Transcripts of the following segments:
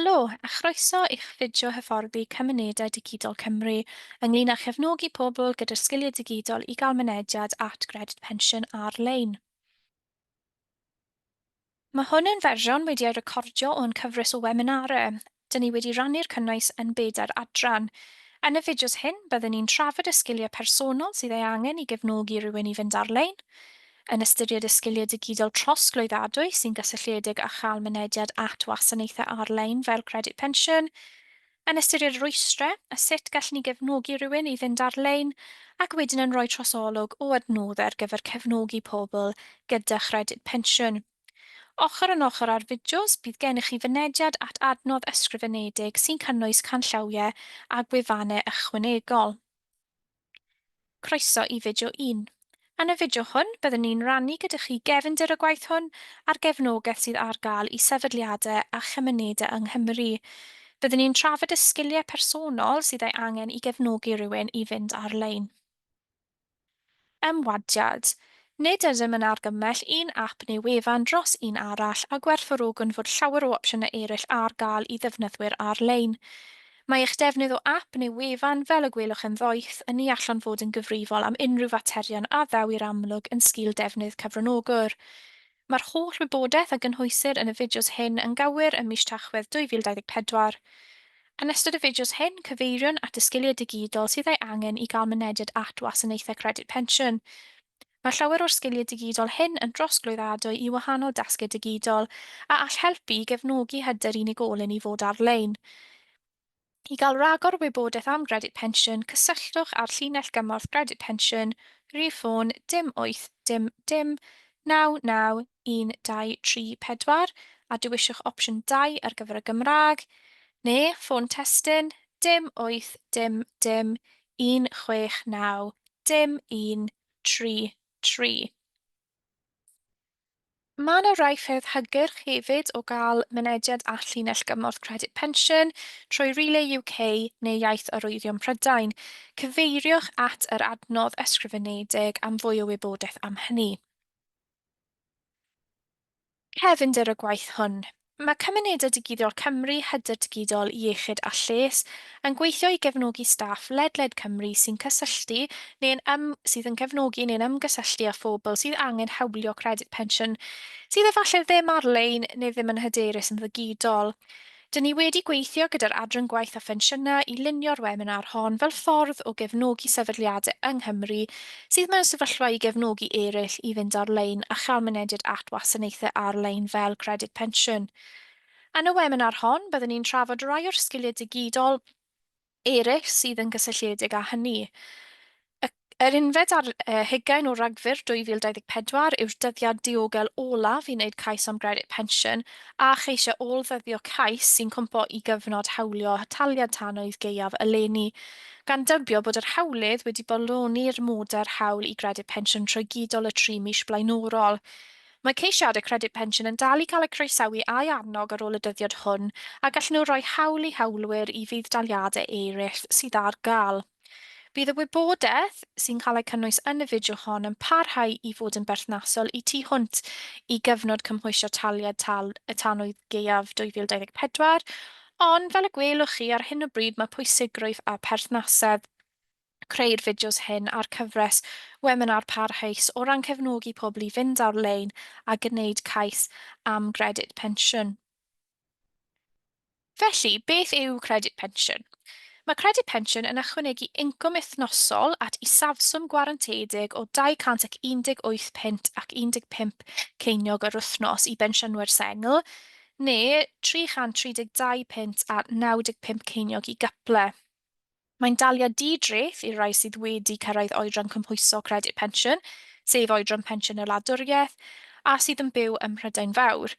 Helo, a chroeso i'ch fideo hyfforddi cymunedau digidol Cymru ynglyn â chefnogi pobl gyda'r sgiliau digidol i gael mynediad at Gredyd Pensiwn ar-lein. Mae hwn yn fersiwn wedi ei recordio o'n cyfres o webinarau. Dyn ni wedi rannu'r cynnwys yn bedair adran. Yn y fideos hyn, byddwn ni'n trafod y sgiliau personol sydd ei angen i gefnogi rhywun i fynd ar-lein, yn ystyried y sgiliau digidol trosglwyddadwy sy'n gysylltiedig â chael mynediad at wasanaethau ar-lein fel Gredyd Pensiwn, yn ystyried rwystrau a sut gallwn ni gefnogi rhywun i fynd ar-lein, ac wedyn yn rhoi trosolwg o adnoddau ar gyfer cefnogi pobl gyda chredyd pensiwn. Ochr yn ochr ar fideos, bydd gennych chi fynediad at adnodd ysgrifenedig sy'n cynnwys canllawiau a gwefannau ychwanegol. Croeso i fideo 1. Yn y fideo hwn, byddwn ni'n rannu gyda chi gefndir y gwaith hwn a'r gefnogaeth sydd ar gael i sefydliadau a chymunedau yng Nghymru. Byddwn ni'n trafod y sgiliau personol sydd ei angen i gefnogi rhywun i fynd ar-lein. Ymwadiad. Nid ydym yn argymell un ap neu wefan dros un arall a gwerthfawrogon fod llawer o opsiynau eraill ar gael i ddefnyddwyr ar-lein. Mae eich defnydd o ap neu wefan fel y gwelwch yn ddoeth yn ei allon fod yn gyfrifol am unrhyw faterion a ddewir amlwg yn sgil defnydd cyfranogwr. Mae'r holl wybodaeth a gynhwysir yn y fideos hyn yn gywir ym mis Tachwedd 2024. Yn ystod y fideos hyn, cyfeiriwn at y sgiliau digidol sydd ei angen i gael mynediad at wasanaethau credyd pensiwn. Mae llawer o'r sgiliau digidol hyn yn drosglwyddadwy i wahanol dasgau digidol a all helpu i gefnogi hyder unigolyn i fod ar-lein. I gael ragor o wybodaeth am Gredyd Pensiwn, cysylltwch â'r llinell gymorth Gredyd Pensiwn, rhif ffôn dim 8 dim dim 99 1234 a dewiswch opsiwn 2 ar gyfer y Gymraeg, neu ffôn testun dim 8 dim dim 169 dim 133. Mae yna rai ffyrdd hygyrch hefyd o gael mynediad at llinell gymorth credyd pensiwn trwy Relay UK neu iaith arwyddion Prydain. Cyfeiriwch at yr adnodd ysgrifenedig am fwy o wybodaeth am hynny. Cefndir y gwaith hwn. Mae cymunedau digidol Cymru, hyder digidol, iechyd a lles yn gweithio i gefnogi staff ledled Cymru sydd yn cefnogi neu'n ymgysylltu â phobl sydd angen hawlio credyd pensiwn sydd efallai ddim ar-lein neu ddim yn hyderus yn ddigidol. Dyn ni wedi gweithio gyda'r adran gwaith a phensiynnau i lunio'r webinar hon fel ffordd o gefnogi sefydliadau yng Nghymru sydd mewn sefyllfa i gefnogi eraill i fynd ar-lein a chael mynediad at wasanaethau ar-lein fel credyd pensiwn. Yn y webinar hon, byddwn ni'n trafod rai o'r sgiliau digidol eraill sydd yn gysylltiedig â hynny. Yr unfed ar 20 o Ragfyr 2024 yw'r dyddiad diogel olaf i wneud cais am Gredyd Pensiwn a cheisio ôl-ddyddio cais sy'n cwmpo i gyfnod hawlio taliad tanwydd gaeaf eleni, gan dybio bod yr hawlydd wedi boloni'r moder hawl i Gredyd Pensiwn trwy gydol y 3 mis blaenorol. Mae ceisiadau credyd pensiwn yn dal i cael eu croesawu a'i annog ar ôl y dyddiad hwn a gallen nhw roi hawl i hawlwyr i fydd daliadau eraill sydd ar gael. Bydd y wybodaeth sy'n cael ei cynnwys yn y fideo hon yn parhau i fod yn berthnasol i tu hwnt i gyfnod cymhwysio taliad y tanwydd gaeaf 2024, ond fel y gwelwch chi ar hyn o bryd mae pwysigrwydd a perthnasedd creu'r fideos hyn a'r cyfres webinar parhaus o ran cefnogi pobl i fynd ar-lein a gwneud cais am Gredyd Pensiwn. Felly, beth yw credyd pensiwn? Mae credyd pensiwn yn ychwanegu incwm wythnosol at isafswm gwarantedig o £218 punt ac 15 ceiniog yr wythnos i bensiynwyr sengl, neu £332 punt a 95 ceiniog i gyple. Mae'n daliad di-dreth i'r rai sydd wedi cyrraedd oedran cymhwyso credyd pensiwn, sef oedran pensiwn y wladwriaeth, a sydd yn byw ym Mhrydain Fawr.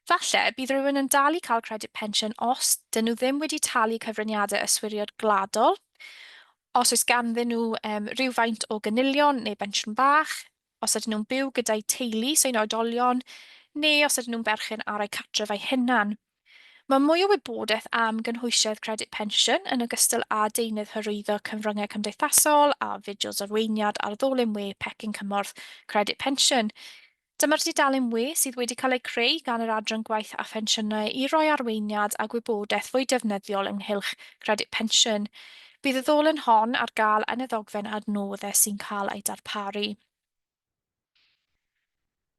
Falle, bydd rhywun yn dal i cael credyd pensiwn os dyn nhw ddim wedi talu cyfraniadau yswiriad gladol, os oes ganddyn nhw rhywfaint o ganilion neu bensiwn bach, os ydyn nhw'n byw gyda'i teulu sy'n oedolion, neu os ydyn nhw'n berchen ar eu cartref eu hunan. Mae mwy o wybodaeth am gynhwysiad credyd pensiwn yn ogystal â deunydd hyrwyddo cyfryngau cymdeithasol a fideos arweiniad ar ddolyn we pecyn cymorth credyd pensiwn. Dyma'r dudalen we sydd wedi cael ei creu gan yr Adran Gwaith a Phensiynnau i roi arweiniad a gwybodaeth fwy defnyddiol ynghylch Gredyd Pensiwn. Bydd y ddolen hon ar gael yn y ddogfen adnoddau sy'n cael ei darparu.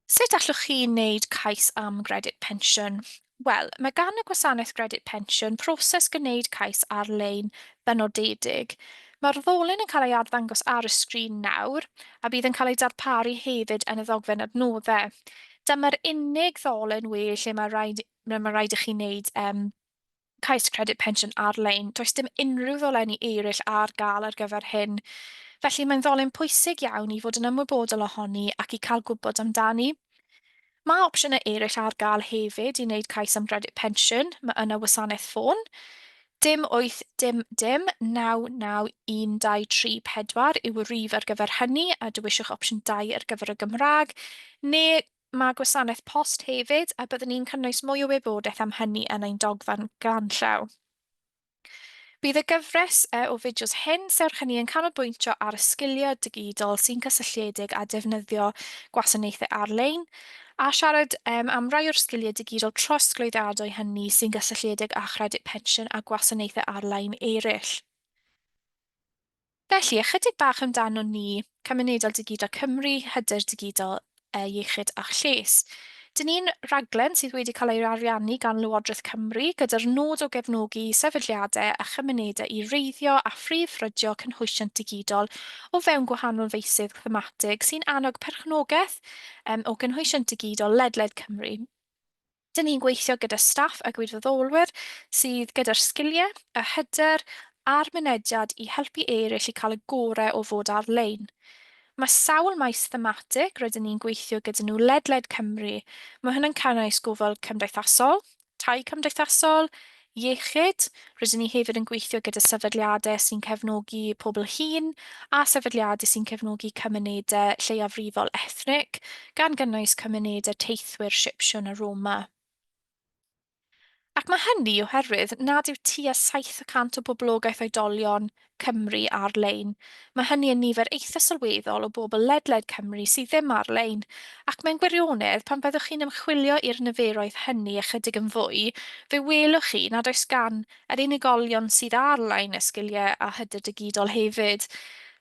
Sut allwch chi wneud cais am Gredyd Pensiwn? Wel, mae gan y Gwasanaeth Gredyd Pensiwn proses gwneud cais ar-lein benodedig. Mae'r ddolen yn cael ei arddangos ar y sgrin nawr, a bydd yn cael ei darparu hefyd yn y ddogfen adnoddau. Dyma'r unig ddolen we lle mae rhaid i chi wneud cais Credyd Pensiwn ar-lein. Does dim unrhyw ddoleni eraill ar gael ar gyfer hyn. Felly mae'n ddolen pwysig iawn i fod yn ymwybodol ohoni ac i cael gwybod amdani. Mae opsiynau eraill ar gael hefyd i wneud cais am Gredyd Pensiwn yn y wasanaeth ffôn. Dim 8 dim dim 99123 yw y rif ar gyfer hynny a dewiswch opsiwn 2 ar gyfer y Gymraeg, neu mae gwasanaeth post hefyd a byddwn ni'n cynnwys mwy o wybodaeth am hynny yn ein dogfen ganllaw. Bydd y gyfres o fideos hyn serch hynny yn canolbwyntio ar y sgiliau digidol sy'n cysylltiedig â defnyddio gwasanaethau ar-lein, a siarad am rai o'r sgiliau digidol trosglwyddiadwy hynny sy'n gysylltiedig â Credyd Pensiwn a gwasanaethau ar-lein eraill. Felly, ychydig bach amdano ni, Cymunedol Digidol Cymru, Hyder Digidol Iechyd a Lles. Dyn ni'n raglen sydd wedi cael ei ariannu gan Lywodraeth Cymru gyda'r nod o gefnogi sefydliadau a chymunedau i reiddio a phrif ffrydio cynhwysiant digidol o fewn gwahanol feysydd thematig sy'n annog perchnogaeth o cynhwysiant digidol ledled Cymru. Dyn ni'n gweithio gyda staff a gwirfoddolwyr sydd gyda'r sgiliau, y hyder a'r mynediad i helpu eraill i cael y gorau o fod ar-lein. Mae sawl maes thematig rydyn ni'n gweithio gyda nhw ledled Cymru. Mae hynny'n cynnwys gofal cymdeithasol, tai cymdeithasol, iechyd. Rydyn ni hefyd yn gweithio gyda sefydliadau sy'n cefnogi pobl hŷn a sefydliadau sy'n cefnogi cymunedau lleiafrifol ethnic, gan gynnwys cymunedau teithwyr Sipsiwn a Roma. Ac mae hynny oherwydd nad yw tua 7% o boblogaeth oedolion Cymru ar-lein. Mae hynny yn nifer eitha sylweddol o bobl ledled Cymru sydd ddim ar-lein, ac mewn gwirionedd pan byddwch chi'n ymchwilio i'r niferoedd hynny ychydig yn fwy, fe welwch chi nad oes gan yr unigolion sydd ar-lein y sgiliau a hyder digidol hefyd.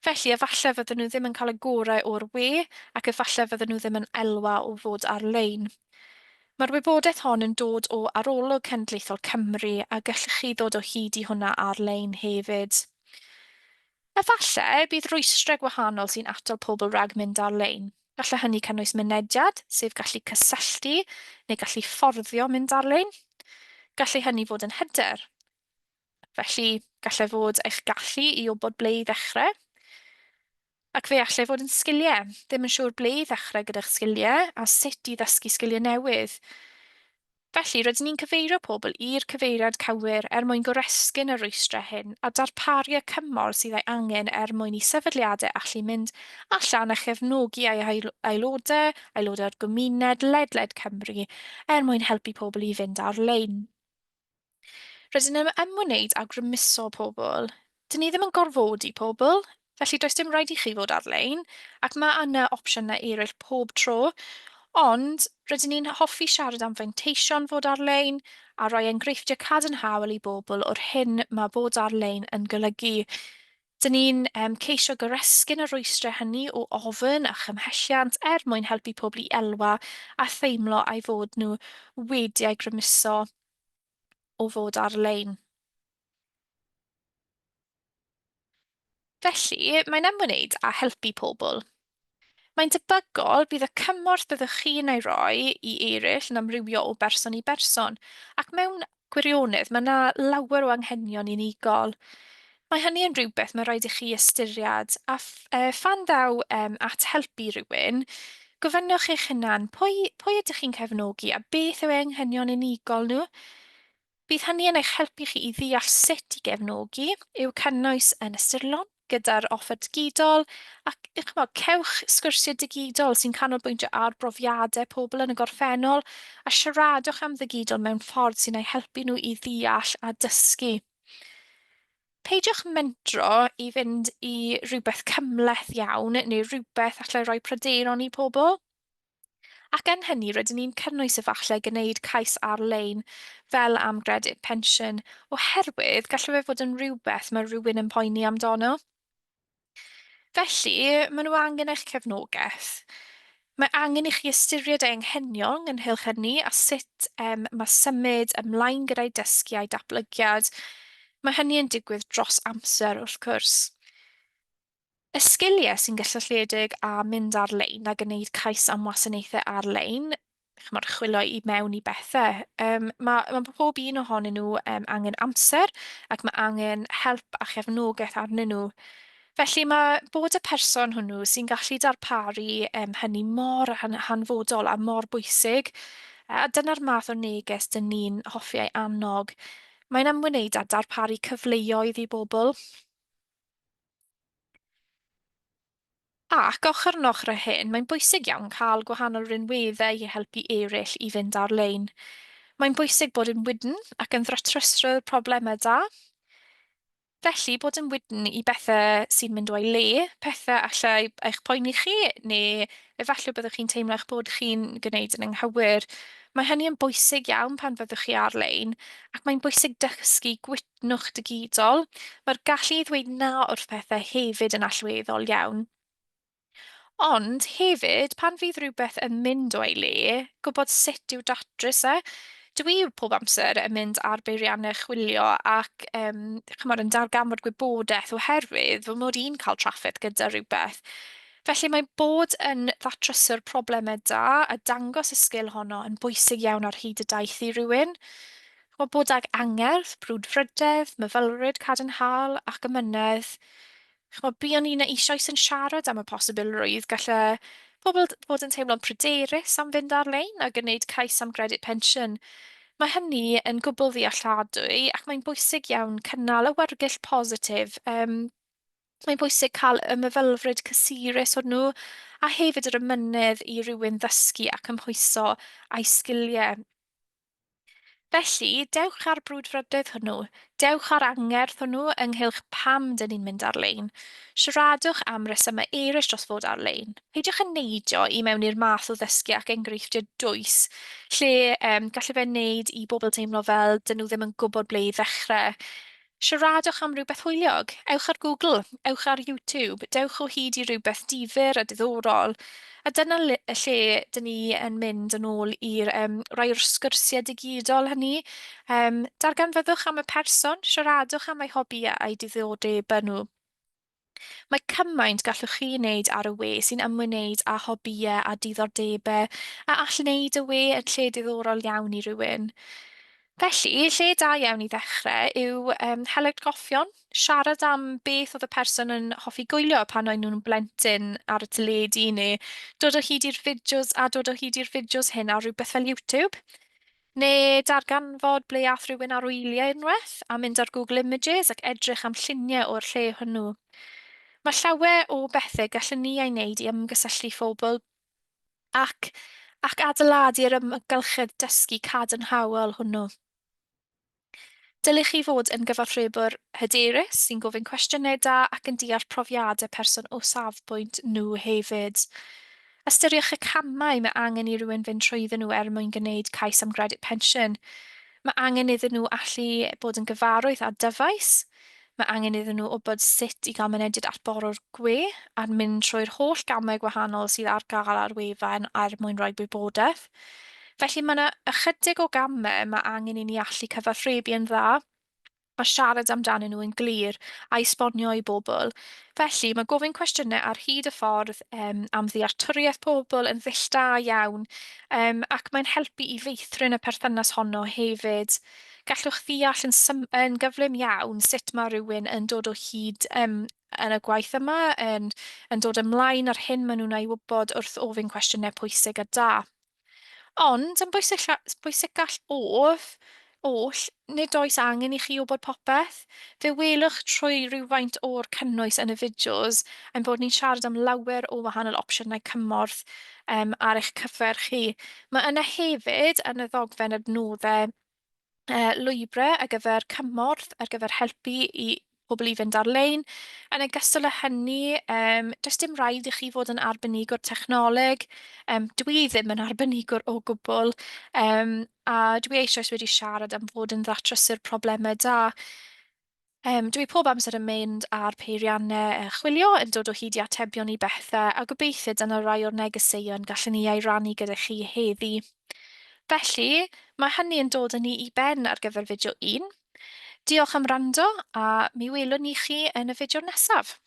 Felly, efallai fydden nhw ddim yn cael y gorau o'r we, ac efallai fydden nhw ddim yn elwa o fod ar-lein. Mae'r wybodaeth hon yn dod o arolwg cenedlaethol Cymru a gallwch chi ddod o hyd i hwnna ar-lein hefyd. Efallai bydd rwystrau gwahanol sy'n atal pobl rhag mynd ar-lein. Gallai hynny cynnwys mynediad, sef gallu cysylltu neu gallu fforddio mynd ar-lein. Gallai hynny fod yn hyder. Felly, gallai fod eich gallu i wybod ble i ddechrau. Ac fe allai fod yn sgiliau. Ddim yn siŵr ble i ddechrau gyda'ch sgiliau a sut i ddysgu sgiliau newydd. Felly, rydyn ni'n cyfeirio pobl i'r cyfeiriad cywir mwyn goresgyn y rwystrau hyn a darparu y cymorth sydd ei angen mwyn i sefydliadau allu mynd allan a chefnogi ei aelodau, aelodau'r gymuned ledled Cymru mwyn helpu pobl i fynd ar-lein. Rydyn ni'n ymwneud â grymuso pobl. Dyn ni ddim yn gorfodi pobl, felly does dim rhaid i chi fod ar-lein, ac mae yna opsiynau eraill pob tro, ond rydyn ni'n hoffi siarad am fenteision fod ar-lein a rhoi enghreifftiau cadarnhaol i bobl o'r hyn mae bod ar-lein yn golygu. Dyn ni'n ceisio goresgyn y rwystrau hynny o ofyn a chymhelliant mwyn helpu pobl i elwa a theimlo ai fod nhw wedi eu grymuso o fod ar-lein. Felly, mae'n ymwneud â helpu pobl. Mae'n debygol bydd y cymorth byddwch chi'n ei roi i eraill yn amrywio o berson i berson, ac mewn gwirionedd mae yna lawer o anghenion unigol. Mae hynny yn rhywbeth mae rhaid i chi ystyried, a phan ddaw at helpu rhywun, gofynnwch eich hunan pwy ydych chi'n cefnogi a beth yw anghenion unigol nhw. Bydd hynny yn eich helpu chi i ddeall sut i gefnogi, i'w cynnwys yn ystyrlon gyda'r offer digidol, ac cewch sgwrsiau digidol sy'n canolbwyntio ar brofiadau pobl yn y gorffennol, a siaradwch am ddigidol mewn ffordd sy'n ei helpu nhw i ddeall a dysgu. Peidiwch mentro i fynd i rhywbeth cymleth iawn neu rhywbeth allai roi pryderon i pobl. Ac yn hynny, rydyn ni'n cynnwys efallai gwneud cais ar-lein fel am Gredyd Pensiwn, oherwydd gallai fe fod yn rhywbeth mae rhywun yn poeni amdano. Felly, maen nhw angen eich cefnogaeth. Mae angen i chi ystyried ei anghenion ynghylch hynny a sut mae symud ymlaen gyda'i dysgu a'i datblygiad. Mae hynny yn digwydd dros amser wrth gwrs. Y sgiliau sy'n gysylltiedig â mynd ar-lein a gwneud cais am wasanaethau ar-lein, chymod, chwilio i mewn i bethau. Mae pob un ohonyn nhw angen amser ac mae angen help a chefnogaeth arnyn nhw. Felly mae bod y person hwnnw sy'n gallu darparu hynny mor hanfodol a mor bwysig, a dyna'r math o neges dyn ni'n hoffi ei annog. Mae'n ymwneud â darparu cyfleoedd i bobl. Ac ochr yn ochr â hyn, mae'n bwysig iawn cael gwahanol rinweddau i helpu eraill i fynd ar-lein. Mae'n bwysig bod yn wydn ac yn ddratryso'r problemau da. Felly, bod yn wydn i bethau sy'n mynd o'i le, pethau allai eich poeni chi, neu efallai byddwch chi'n teimlo eich bod chi'n gwneud yn anghywir. Mae hynny yn bwysig iawn pan fyddwch chi ar-lein, ac mae'n bwysig dysgu gwydnwch digidol. Mae'r gallu i ddweud na wrth pethau hefyd yn allweddol iawn. Ond hefyd, pan fydd rhywbeth yn mynd o'i le, gwybod sut i'w datrys e. Dwi pob amser yn mynd ar beiriannau chwilio ac chymod, yn darganfod gwybodaeth oherwydd fy mod i'n cael trafferth gyda rhywbeth. Felly mae bod yn ddatryso'r problemau da a dangos y sgil honno yn bwysig iawn ar hyd y daith i rywun. Mae bod ag angerdd, brwdfrydedd, myfylryd cadarnhaol ac ymynedd. Ch'mod, buon ni'n eisoes yn siarad am y posibilrwydd gallai pobl fod yn teimlo'n pryderus am fynd ar-lein a gwneud cais am Gredyd Pensiwn. Mae hynny yn gwbl ddealladwy ac mae'n bwysig iawn cynnal y wargell positif. Mae'n bwysig cael y myfylfryd cysurus hwnnw a hefyd yr ymynedd i rywun ddysgu ac ymhwyso a'i sgiliau. Felly, dewch ar brwdfrydedd hwnnw, dewch ar angerdd hwnnw ynghylch pam dyn ni'n mynd ar-lein. Siaradwch am resymau eraill dros fod ar-lein. Peidiwch yn neidio i mewn i'r math o ddysgu ac enghreifftiau dwys, lle gallai fe wneud i bobl teimlo fel dyn nhw ddim yn gwybod ble i ddechrau. Siaradwch am rhywbeth hwyliog. Ewch ar Google, ewch ar YouTube, dewch o hyd i rhywbeth difyr a diddorol. A dyna y lle dyn ni yn mynd yn ôl i'r rai o'r sgwrsiau digidol hynny. Darganfyddwch am y person, siaradwch am eu hobïau a'i diddordebau nhw. Mae cymaint gallwch chi wneud ar y we sy'n ymwneud â hobïau a diddordebau a all wneud y we yn lle diddorol iawn i rywun. Felly, lle da iawn i ddechrau yw heledd goffion, siarad am beth oedd y person yn hoffi gwylio pan oedd nhw'n blentyn ar y teledu neu dod o hyd i'r fideos a dod o hyd i'r fideos hyn ar rhywbeth fel YouTube. Neu darganfod ble ath rhywun ar wyliau unwaith a mynd ar Google Images ac edrych am lluniau o'r lle hwnnw. Mae llawer o bethau gallwn ni ei wneud i ymgysylltu phobl ac, ac adeiladu'r ymgylchedd dysgu cadarnhaol hwnnw. Dylech chi fod yn gyfathrebwr hyderus sy'n gofyn cwestiynau da ac yn deall profiadau person o safbwynt nhw hefyd. Ystyriwch y camau mae angen i rywun fynd trwyddyn nhw mwyn gwneud cais am Gredyd Pensiwn. Mae angen iddyn nhw allu bod yn gyfarwydd a dyfais. Mae angen iddyn nhw wybod sut i gael mynediad at borwr gwe a'n mynd trwy'r holl gamau gwahanol sydd ar gael ar wefan er mwyn rhoi gwybodaeth. Felly mae yna ychydig o gamau mae angen i ni allu cyfathrebu yn dda a siarad amdanyn nhw yn glir a esbonio i bobl. Felly mae gofyn cwestiynau ar hyd y ffordd am ddealltwriaeth pobl yn ddill da iawn ac mae'n helpu i feithrin y perthynas honno hefyd. Gallwch ddeall yn gyflym iawn sut mae rhywun yn dod o hyd yn y gwaith yma, yn dod ymlaen ar hyn maen nhw'n ei wybod wrth ofyn cwestiynau pwysig a da. Ond, yn bwysicach oll, nid oes angen i chi wybod popeth. Fe welwch trwy rywfaint o'r cynnwys yn y fideos ein bod ni'n siarad am lawer o wahanol opsiynau cymorth ar eich cyfer chi. Mae yna hefyd yn y ddogfen adnoddau lwybrau ar gyfer cymorth, ar gyfer helpu i pobl i fynd ar-lein. Yn ogystal â hynny, does dim rhaid i chi fod yn arbenigwr technoleg. Dwi ddim yn arbenigwr o gwbl, a dwi eisoes wedi siarad am fod yn ddatrysur problemau da. Dwi pob amser yn mynd ar peiriannau chwilio, yn dod o hyd i atebion i bethau, a gobeithio dyna rai o'r negeseuon gallwn ni ei rannu gyda chi heddi. Felly, mae hynny yn dod â ni i ben ar gyfer fideo 1. Diolch am wrando, a mi welwn ni chi yn y fideo nesaf.